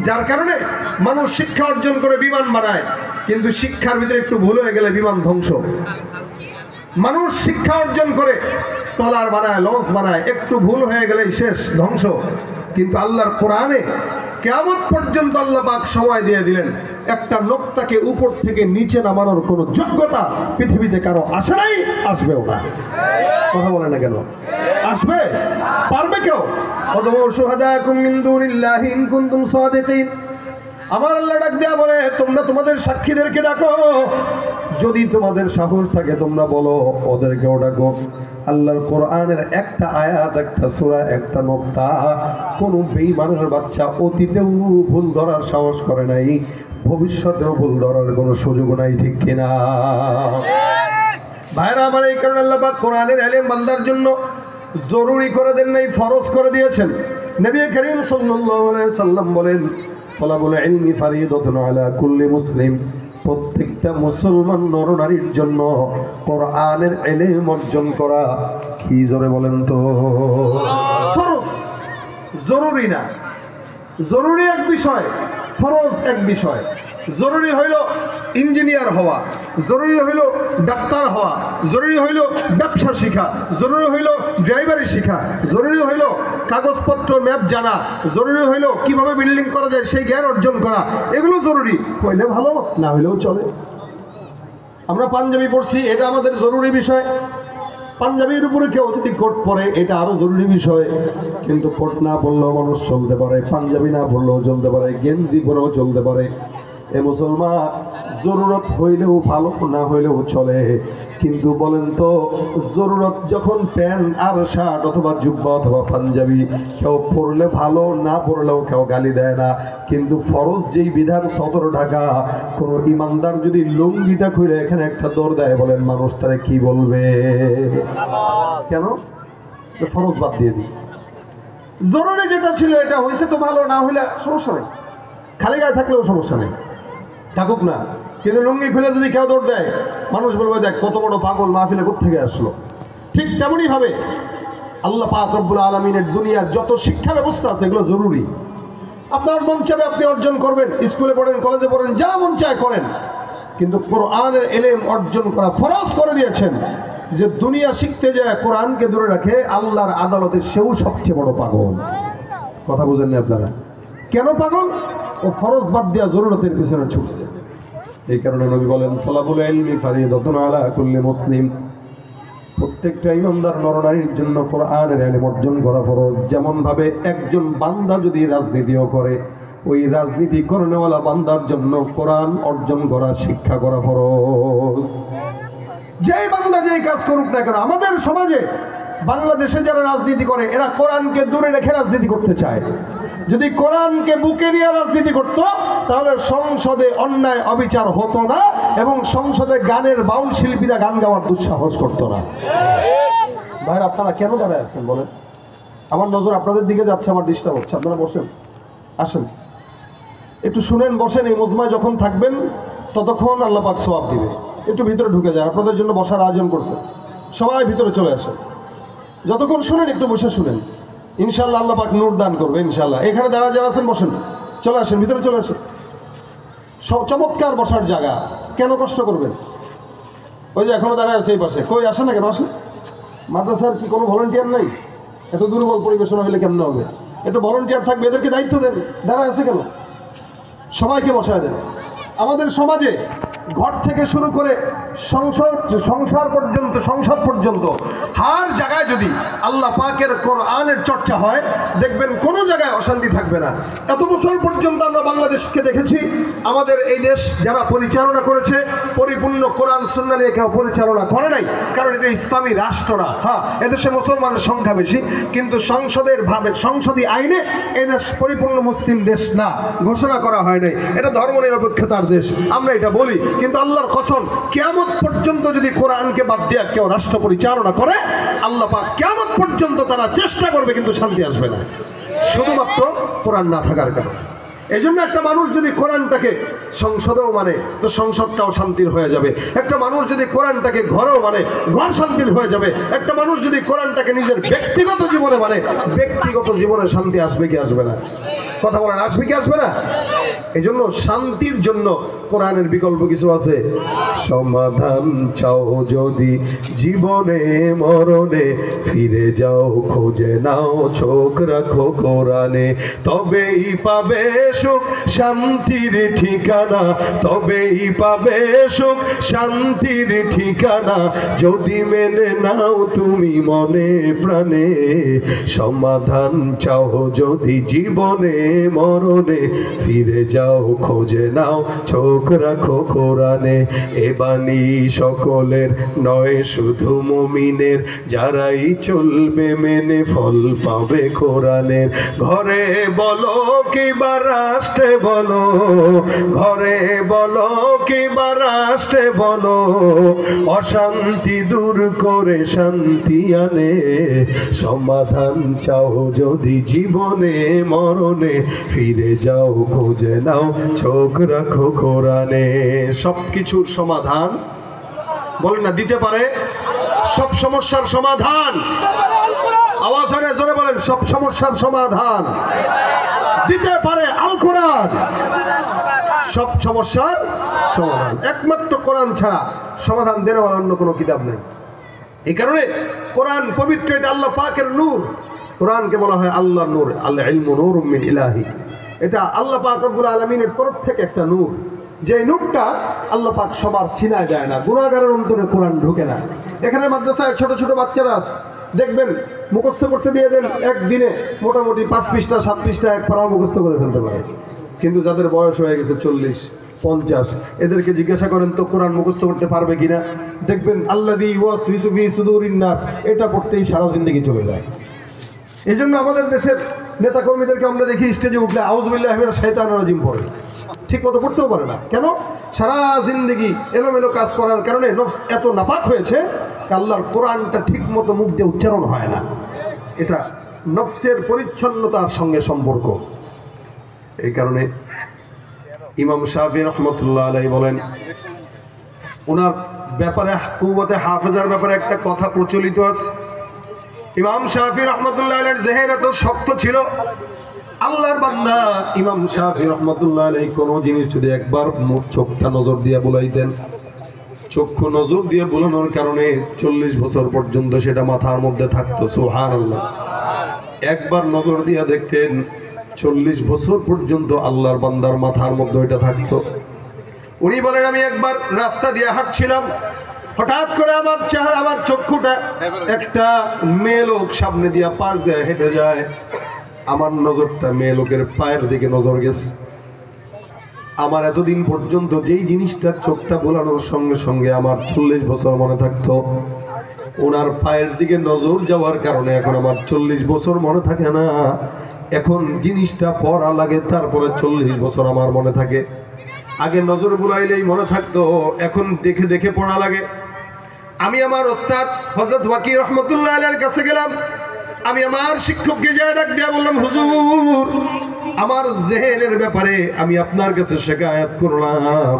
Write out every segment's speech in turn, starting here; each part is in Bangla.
যার কারণে মানুষ শিক্ষা অর্জন করে বিমান বানায়, কিন্তু শিক্ষার ভিতরে একটু ভুল হয়ে গেলে বিমান ধ্বংস। মানুষ শিক্ষা অর্জন করে ট্রলার বানায়, লঞ্চ বানায়, একটু ভুল হয়ে গেলেই শেষ, ধ্বংস। কিন্তু আল্লাহর কোরআনে কিয়ামত পর্যন্ত আল্লাহ পাক সময় দিয়ে দিলেন, একটা নোক্তাকে উপর থেকে নিচে নামানোর কোনো যোগ্যতা পৃথিবীতে কারো আসে নাই, আসবেও না। কথা বলে না কেন? আসবে? পারবে কেউ? ওয়াদউ শুহাদাকুম মিন দুনিল্লাহি ইন কুনতুম সাদিকিন। আমার আল্লাহ ডাক দেয়া বলে, তোমরা তোমাদের সাক্ষীদেরকে ডাকো, যদি তোমাদের সাহস থাকে তোমরা বলো, ওদেরকেও ডাকো। আল্লাহর কোরআনের একটা আয়াত, একটা সূরা, একটা নোক্তা কোন বেঈমানের বাচ্চা অতীতেও ভুল ধরার সাহস করে নাই, ভবিষ্যতেও ভুল ধরার কোনো সুযোগ নাই, ঠিক কিনা? ভাইরা আমার, এই কারণে আল্লাহ পাক কোরআনের ইলম বান্দার জন্য জরুরি করে দেন নাই, ফরজ করে দিয়েছেন। নবী করিম সাল্লাল্লাহু আলাইহি সাল্লাম বলেন, তালাবুল ইলমি ফারিদাতুন আলা কুল্লি মুসলিম। প্রত্যেকটা মুসলমান নরনারীর জন্য কোরআনের ইলম অর্জন করা কি, জোরে বলেন তো, ফরজ। জরুরি না, জরুরি এক বিষয়, ফরজ এক বিষয়। জরুরি হইল ইঞ্জিনিয়ার হওয়া, জরুরি হইল ডাক্তার হওয়া, জরুরি হইল ব্যবসা শিখা, জরুরি হইল ড্রাইভারি শিখা, জরুরি হইল কাগজপত্র ম্যাপ জানা, জরুরি হইল কিভাবে বিল্ডিং করা যায় সেই জ্ঞান অর্জন করা। এগুলো জরুরি হইলে ভালো, না হইলেও চলে। আমরা পাঞ্জাবি পড়ছি, এটা আমাদের জরুরি বিষয়। পাঞ্জাবির উপরে কেউ যদি কোট পরে, এটা আরো জরুরি বিষয়। কিন্তু কোট না পরলেও মানুষ চলতে পারে, পাঞ্জাবি না পরলেও চলতে পারে, গেঞ্জি পরেও চলতে পারে। এ মুসলমান, জরুরত হইলেও ভালো, না হইলেও চলে। কিন্তু বলেন তো, জরুরত যখন প্যান্ট আর শার্ট অথবা জুব্বা অথবা পাঞ্জাবি, কেউ পরলে ভালো, না পরলেও কেউ গালি দেয় না। কিন্তু ফরজ যেই বিধান ১৭ টাকা, কোনো ইমানদার যদি লুঙ্গিটা খুলে এখানে একটা দৌড় দেয়, বলেন মানুষ তারা কি বলবে? কেন? ফরজ বাদ দিয়ে দিস। জরুরি যেটা ছিল এটা হয়েছে তো ভালো, না হইলে সমস্যা নেই, খালি গায়ে থাকলেও সমস্যা নেই, থাকুক না। কিন্তু লুঙ্গি খুলে যদি কেউ দৌড় দেয়, মানুষ বলবে দেখ কত বড় পাগল, মাহফিলে কোত্থেকে আসলো। ঠিক তেমনই ভাবে আল্লাহ পাক রব্বুল আলামিনের দুনিয়ার যত শিক্ষা ব্যবস্থা আছে এগুলো জরুরি। আপনার মন চাবে আপনি অর্জন করবেন, স্কুলে পড়েন, কলেজে পড়েন, যা মন চায় করেন। কিন্তু কোরআনের ইলম অর্জন করা ফরজ করে দিয়েছেন। যে দুনিয়া শিখতে যায় কোরআনকে দূরে রাখে, আল্লাহর আদালতে সেও সবচেয়ে বড় পাগল। কথা বুঝেননি আপনারা? কেন পাগল? ও ফরজ বাদ দিয়া জরুরতের পিছনে ছুটছে। এই কারণে নবী বলেন, তালাবুল ইলমি ফারিদাতুন আলা কুল্লি মুসলিম। প্রত্যেকটা ইমানদার নরনারীর জন্য কোরআনের ইলম অর্জন করা ফরজ। যেমন ভাবে একজন বান্দা যদি রাজনীতিও করে, ওই রাজনীতি করেনেওয়ালা বান্দার জন্য কোরআন অর্জন করা, শিক্ষা করা ফরজ। যেই বান্দা যেই কাজ করুক না কেন, আমাদের সমাজে বাংলাদেশে যারা রাজনীতি করে, এরা কোরআনকে দূরে রেখে রাজনীতি করতে চায়। যদি কোরআনকে বুকে নিয়ে রাজনীতি করত, তাহলে সংসদে অন্যায় অবিচার হতো না, এবং সংসদে গানের বাউল শিল্পীরা গান গাওয়ার দুঃসাহস করতো না। ভাইরা, আপনারা কেন দাঁড়ায় আছেন বলেন? আমার নজর আপনাদের দিকে যাচ্ছে, আমার ডিস্টার্ব হচ্ছে। আপনারা বসেন, আসেন, একটু শুনেন, বসেন। এই মজমায় যখন থাকবেন ততক্ষণ আল্লাহ পাক সওয়াব দিবে। একটু ভিতরে ঢুকে যান, আপনাদের জন্য বসার আয়োজন করছে, সবাই ভিতরে চলে আসেন। যতক্ষণ শুনেন একটু বসে শুনেন, ইনশাআল্লাহ আল্লাহ পাক নূর দান করবে ইনশাআল্লাহ। এখানে যারা যারা আছেন বসেন, চলে আসেন, ভিতরে চলে আসেন। চমৎকার বসার জায়গা, কেন কষ্ট করবেন? ওই যে এখনো দাঁড়ায় আছে এই পাশে, কই আসে না কেন? আসেন। মাদ্রাসার কি কোনো ভলান্টিয়ার নাই? এত দুর্বল পরিবেশনা হলে কেমন হবে? একটু ভলান্টিয়ার থাকবে, এদেরকে দায়িত্ব দেন। দাঁড়ায় আছে কেন? সবাইকে বসায় দেন। আমাদের সমাজে ঘর থেকে শুরু করে সংসার পর্যন্ত, সংসদ পর্যন্ত হার জায়গায় যদি আল্লাহ পাকের কোরআনের চর্চা হয়, দেখবেন কোনো জায়গায় অশান্তি থাকবে না। এত বছর পর্যন্ত আমরা বাংলাদেশকে দেখেছি, আমাদের এই দেশ যারা পরিচালনা করেছে, পরিপূর্ণ কোরআন সুন্নাহ নিয়ে কেউ পরিচালনা করে নাই, কারণ এটা ইসলামী রাষ্ট্র না। হ্যাঁ, এদেশে মুসলমানের সংখ্যা বেশি, কিন্তু সংসদীয় আইনে এদেশ পরিপূর্ণ মুসলিম দেশ না, ঘোষণা করা হয় নাই। এটা ধর্মনিরপেক্ষতার দেশ, আমরা এটা বলি। কিন্তু আল্লাহর কসম, কিয়ামত পর্যন্ত যদি কোরআনকে বাদ দিয়ে কেউ রাষ্ট্র পরিচালনা করে, আল্লাহ পাক কিয়ামত পর্যন্ত তারা চেষ্টা করবে, কিন্তু শান্তি আসবে না, শুধুমাত্র কোরআন না থাকার কারণে। এই জন্য একটা মানুষ যদি কোরআনটাকে সংসদেও মানে তো সংসদটাও শান্তির হয়ে যাবে। একটা মানুষ যদি কোরআনটাকে ঘরেও মানে ঘর শান্তির হয়ে যাবে। একটা মানুষ যদি কোরআনটাকে নিজের ব্যক্তিগত জীবনে মানে ব্যক্তিগত জীবনে শান্তি আসবে কি আসবে না? কথা বলেন, আসবে কি আসবে না? এই জন্য শান্তির জন্য কোরআনের বিকল্প কিছু আছে। সমাধান চাও যদি জীবনে মরণে, ফিরে যাও খোঁজে নাও চোখ রাখো কোরআনে, তবেই পাবে সুখ শান্তির ঠিকানা, তবেই পাবে সুখ শান্তির ঠিকানা, যদি মেনে নাও তুমি মনে প্রাণে। সমাধান চাও যদি জীবনে মরণে, ফিরে যাও খোঁজে নাও চোখ রাখো কোরআনে। এ বাণী সকলের নয় শুধু মুমিনের, যারাই চলবে মেনে ফল পাবে কোরআনের। ঘরে বলো কিবা রাষ্ট্রে বলো, ঘরে বলো কিবা রাষ্ট্রে বলো, অশান্তি দূর করে শান্তি আনে। সমাধান চাও যদি জীবনে মরণে, ফিরে যাও খোঁজে নাও চোখ রাখো কোরআনে। সবকিছুর সমাধান বলেন না দিতে পারে, সব সমস্যার সমাধান, আওয়াজ হলে জোরে বলেন, সব সমস্যার সমাধান দিতে পারে আল কোরআন। সব সমস্যার সমাধান একমাত্র কোরআন ছাড়া সমাধান দেওয়ার অন্য কোনো কিতাব নেই। এই কারণে কোরআন পবিত্র, এটা আল্লাহ পাকের নূর। কোরআনকে বলা হয় আল্লাহর নূর, আল ইলমু নূরুম মিন ইলাহি। এটা আল্লাহ পাক রব্বুল আলামিনের তরফ থেকে একটা নূর, যে নূরটা আল্লাহ পাক সবার সিনায় দেয় না। গুনাহগারের অন্তরে কোরআন ঢোকে না। এখানে মাদ্রাসায় ছোট ছোট বাচ্চারা দেখবেন মুখস্থ করতে দিয়ে দেন, একদিনে মোটামুটি 5 পৃষ্ঠা 7 পৃষ্ঠা এক পারা মুখস্থ করে ফেলতে পারে। কিন্তু যাদের বয়স হয়ে গেছে 40-50, এদেরকে জিজ্ঞাসা করেন তো কোরআন মুখস্থ করতে পারবে কিনা, দেখবেন আল্লাযী ওয়াসওয়াসু ফি সুদুরিন নাস, এটা পড়তেই সারা জিন্দেগি চলে যায়। এই জন্য আমাদের দেশের নেতাকর্মীদেরকে আমরা দেখি স্টেজে উঠলে আউযুবিল্লাহি মিনাশ শাইতানির রাজিম পড়ে, ঠিক মতো পড়তেও পারে না। কেন? সারা জিন্দেগি এলোমেলো কাজ করার কারণে নফস এত নাপাক হয়েছে, আল্লাহর কোরআনটা ঠিক মতো মুখ দিয়ে উচ্চারণ হয় না। এটা নফসের পরিচ্ছন্নতার সঙ্গে সম্পর্ক। এই কারণে ইমাম শাফি রহমতুল্লাহ আলাইহি বলেন, ওনার ব্যাপারে কুওয়াতে হাফেজার ব্যাপারে একটা কথা প্রচলিত আছে। ইমাম শাফি রহমতুল্লাহ আলাইহির জেহেন এত শক্ত ছিল, আল্লাহর বান্দা ইমাম শাফি রহমতুল্লাহ আলাইহি কোনো জিনিস যদি একবার চোখটা নজর দিয়ে বুলাইতেন, চক্ষু নজর দিয়ে বুলানোর কারণে 40 বছর পর্যন্ত সেটা মাথার মধ্যে থাকতো। সুবহানাল্লাহ। একবার নজর দিয়ে দেখতেন, 40 বছর পর্যন্ত আল্লাহর বান্দার মাথার মধ্যে ওইটা থাকতো। উনি বলেন, আমি একবার রাস্তা দিয়ে হাঁটছিলাম, হঠাৎ করে আমার চেহারা, আমার চক্ষুটা একটা মেয়ে লোক সামনে দিয়ে পাশ দিয়ে হেঁটে যায়, আমার নজরটা মেয়ে লোকের পায়ের দিকে নজর গেছে। আমার এতদিন পর্যন্ত যেই জিনিসটা চোখটা বোলানোর সঙ্গে সঙ্গে আমার 40 বছর মনে থাকতো, ওনার পায়ের দিকে নজর যাওয়ার কারণে এখন আমার 40 বছর মনে থাকে না। এখন জিনিসটা পড়া লাগে, তারপরে 40 বছর আমার মনে থাকে। আগে নজর বুলাইলেই মনে থাকতো, এখন দেখে দেখে পড়া লাগে। আমি আমার ওস্তাদ হযরত ওয়াকি রহমতুল্লাহ আলাইহির কাছে গেলাম, আমি আমার শিক্ষককে যা ডাক দিয়ে বললাম, হুজুর আমার জেহেনের ব্যাপারে আমি আপনার কাছে শিকায়াত করলাম।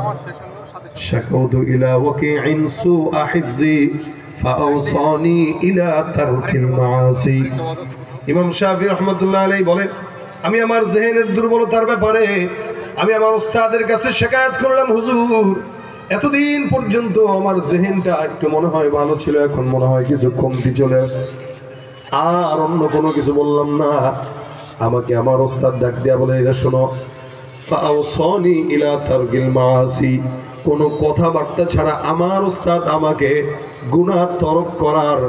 শাকাউতু ইলা ওয়াকিইন সুআ হিফজি ফাআওসানি ইলা তারকিল মাআসি। ইমাম শাফি রহমতুল্লাহ আলাইহি বলেন, আমি আমার জেহেনের দুর্বলতার ব্যাপারে আমি আমার ওস্তাদের কাছে শিকায়াত করলাম, হুজুর এতদিন পর্যন্ত আমার জেহেনটা একটু মনে হয় ভালো ছিল, এখন মনে হয় কিছু কমতি চলে আসছে। আর অন্য কোনো কিছু বললাম না। আমাকে আমার ওস্তাদ ডাক দিয়া বলে, এটা শোনো, ফাআওসানি ইলা তারকিল মাআসি, কোনো কথাবার্তা ছাড়া আমার ওস্তাদ আমাকে গুনাহ তরক করার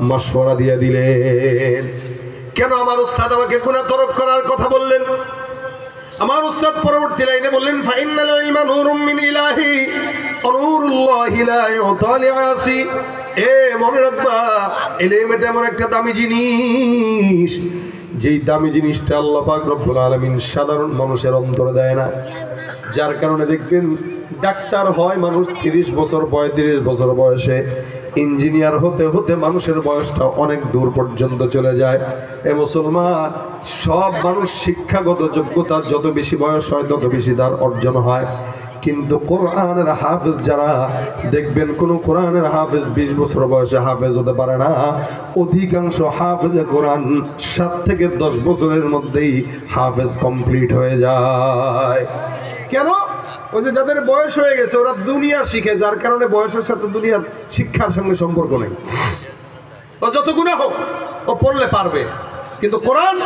মাশওয়ারা দিয়ে দিলেন। কেন আমার ওস্তাদ আমাকে গুনাহ তরক করার কথা বললেন? আমার উস্তাদ পরবর্তী লাইনে বললেন, ফাইন্নাল ইলমা নূরুম মিন ইলাহি ওয়া নূরুল্লাহি লা ইউতা লিআসি। এ মনে রাখবা, ইলম এটা এমন একটা দামি জিনিস, যেই দামি জিনিসটা আল্লাহ পাক রব্বুল আলামিন সাধারণ মানুষের অন্তরে দেয় না। যার কারণে দেখবেন ডাক্তার হয় মানুষ 30 বছর 35 বছর বয়সে, ইঞ্জিনিয়ার হতে হতে মানুষের বয়সটা অনেক দূর পর্যন্ত চলে যায়। এ মুসলমান, সব মানুষ শিক্ষাগত যোগ্যতা যত বেশি বয়স হয় তত বেশি তার অর্জন হয়, কিন্তু কোরআনের হাফেজ যারা দেখবেন, কোন কোরআনের হাফেজ 20 বছর বয়সে হাফেজ হতে পারে না। অধিকাংশ হাফেজে কোরআন 7 থেকে 10 বছরের মধ্যেই হাফেজ কমপ্লিট হয়ে যায়। কেন? ওই যে যাদের বয়স হয়ে গেছে ওরা দুনিয়া শিখে, যার কারণে বয়সের সাথে দুনিয়ার শিক্ষার সঙ্গে সম্পর্ক নেই। ও যত গুনাহ হোক ও পড়লে পারবে, কিন্তু কোরআন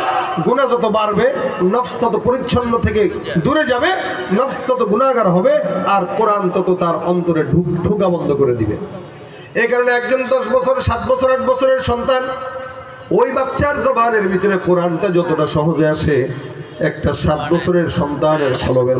গুনাহ যত বাড়বে নফস তত পরিচ্ছন্ন থেকে দূরে যাবে, নফস তত গুনাহগার হবে, আর কোরআন তত তার অন্তরে ঢুকা বন্ধ করে দিবে। এই কারণে একজন 10 বছর 7 বছর 8 বছরের সন্তান, ওই বাচ্চার জবানের ভিতরে কোরআনটা যতটা সহজে আসে একটা 7 বছরের সন্তানের কলবের